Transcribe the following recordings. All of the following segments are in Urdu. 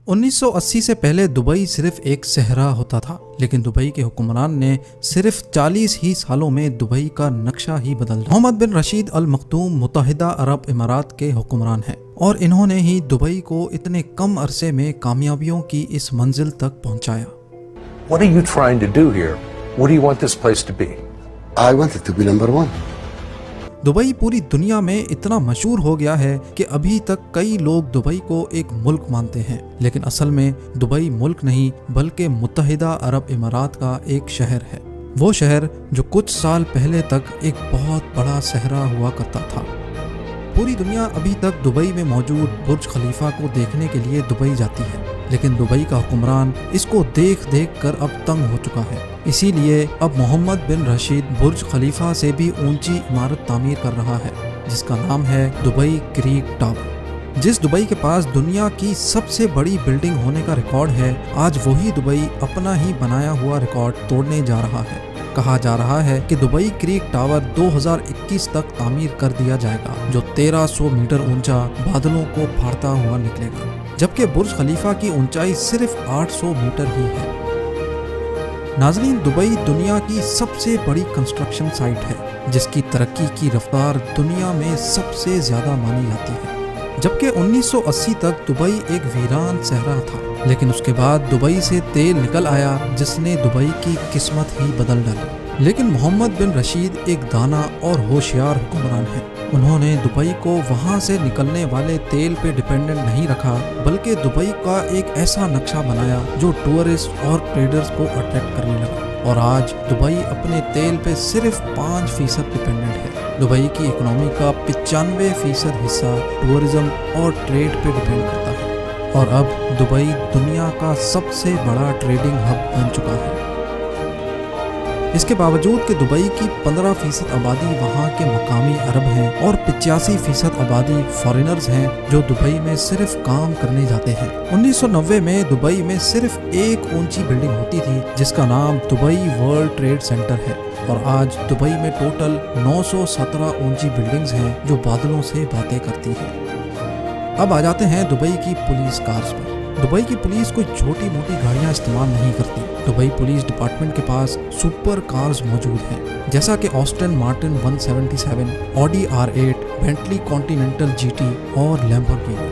1980 سے پہلے دبئی صرف ایک صحرا ہوتا تھا، لیکن دبئی کے حکمران نے صرف 40 ہی سالوں میں دبئی کا نقشہ ہی بدل دیا۔ محمد بن رشید ال مختوم متحدہ عرب امارات کے حکمران ہیں اور انہوں نے ہی دبئی کو اتنے کم عرصے میں کامیابیوں کی اس منزل تک پہنچایا۔ What are you trying to do here? What do you want this place to be? I want it to be number one. Dubai پوری دنیا میں اتنا مشہور ہو گیا ہے کہ ابھی تک کئی لوگ دبئی کو ایک ملک مانتے ہیں، لیکن اصل میں دبئی ملک نہیں بلکہ متحدہ عرب امارات کا ایک شہر ہے، وہ شہر جو کچھ سال پہلے تک ایک بہت بڑا صحرا ہوا کرتا تھا۔ پوری دنیا ابھی تک دبئی میں موجود برج خلیفہ کو دیکھنے کے لیے دبئی جاتی ہے، لیکن دبئی کا حکمران اس کو دیکھ دیکھ کر اب تنگ ہو چکا ہے، اسی لیے اب محمد بن رشید برج خلیفہ سے بھی اونچی عمارت تعمیر کر رہا ہے، جس کا نام ہے دبئی کریک ٹاور۔ جس دبئی کے پاس دنیا کی سب سے بڑی بلڈنگ ہونے کا ریکارڈ ہے، آج وہی دبئی اپنا ہی بنایا ہوا ریکارڈ توڑنے جا رہا ہے۔ کہا جا رہا ہے کہ دبئی کریک ٹاور 2021 تک تعمیر کر دیا جائے گا، جو 1300 میٹر اونچا بادلوں کو پھاڑتا ہوا نکلے گا، جبکہ برج خلیفہ کی اونچائی صرف 800 میٹر ہی ہے۔ ناظرین، دبئی دنیا کی سب سے بڑی کنسٹرکشن سائٹ ہے، جس کی ترقی کی رفتار دنیا میں سب سے زیادہ مانی جاتی ہے۔ جبکہ 1980 تک دبئی ایک ویران صحرا تھا، لیکن اس کے بعد دبئی سے تیل نکل آیا جس نے دبئی کی قسمت ہی بدل ڈالی۔ لیکن محمد بن رشید ایک دانا اور ہوشیار حکمران ہیں۔ انہوں نے دبئی کو وہاں سے نکلنے والے تیل پہ ڈیپینڈنٹ نہیں رکھا، بلکہ دبئی کا ایک ایسا نقشہ بنایا جو ٹورسٹ اور ٹریڈرز کو اٹریکٹ کرنے لگا، اور آج دبئی اپنے تیل پہ صرف 5% ڈیپینڈنٹ ہے۔ دبئی کی اکنامی کا 95% حصہ ٹورزم اور ٹریڈ پہ ڈیپینڈ کرتا ہے، اور اب دبئی دنیا کا سب سے بڑا ٹریڈنگ ہب بن چکا ہے۔ اس کے باوجود کہ دبئی کی 15% آبادی وہاں کے مقامی عرب ہیں اور 85% آبادی فارینرز ہیں جو دبئی میں صرف کام کرنے جاتے ہیں۔ 1990 میں دبئی میں صرف ایک اونچی بلڈنگ ہوتی تھی جس کا نام دبئی ورلڈ ٹریڈ سینٹر ہے، اور آج دبئی میں ٹوٹل 917 اونچی بلڈنگز ہیں جو بادلوں سے باتیں کرتی ہیں۔ اب آ جاتے ہیں دبئی کی پولیس کارز پر۔ دبئی کی پولیس کوئی چھوٹی موٹی گاڑیاں استعمال نہیں کرتی۔ دبئی پولیس ڈپارٹمنٹ کے پاس سپر کارز موجود ہیں، جیسا کہ Aston Martin 177، Audi R8، Bentley Continental GT اور لیمبورگینی۔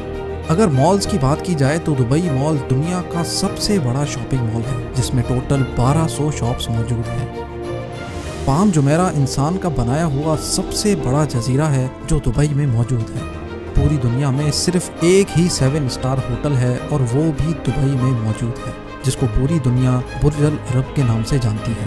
اگر مالز کی بات کی جائے تو دبئی مال دنیا کا سب سے بڑا شاپنگ مال ہے، جس میں ٹوٹل 1200 شاپس موجود ہیں۔ پام جمیرہ انسان کا بنایا ہوا سب سے بڑا جزیرہ ہے جو دبئی میں موجود ہے۔ پوری دنیا میں صرف ایک ہی 7 اسٹار ہوٹل ہے، اور وہ بھی دبئی میں موجود ہے، جس کو پوری دنیا برج العرب کے نام سے جانتی ہے۔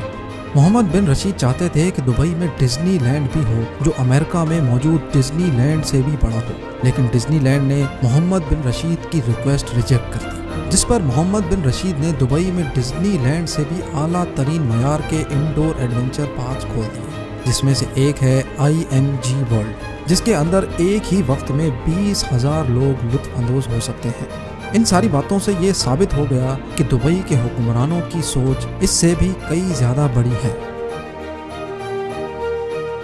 محمد بن رشید چاہتے تھے کہ دبئی میں ڈزنی لینڈ بھی ہو، جو امریکہ میں موجود ڈزنی لینڈ سے بھی بڑا ہو، لیکن ڈزنی لینڈ نے محمد بن رشید کی ریکویسٹ ریجیکٹ کر دی، جس پر محمد بن رشید نے دبئی میں ڈزنی لینڈ سے بھی اعلیٰ ترین معیار کے انڈور ایڈونچر پارکس کھول دیے، جس میں سے ایک ہے IMG ورلڈ، جس کے اندر ایک ہی وقت میں 20,000 لوگ لطف اندوز ہو سکتے ہیں۔ ان ساری باتوں سے یہ ثابت ہو گیا کہ دبئی کے حکمرانوں کی سوچ اس سے بھی کئی زیادہ بڑی ہے۔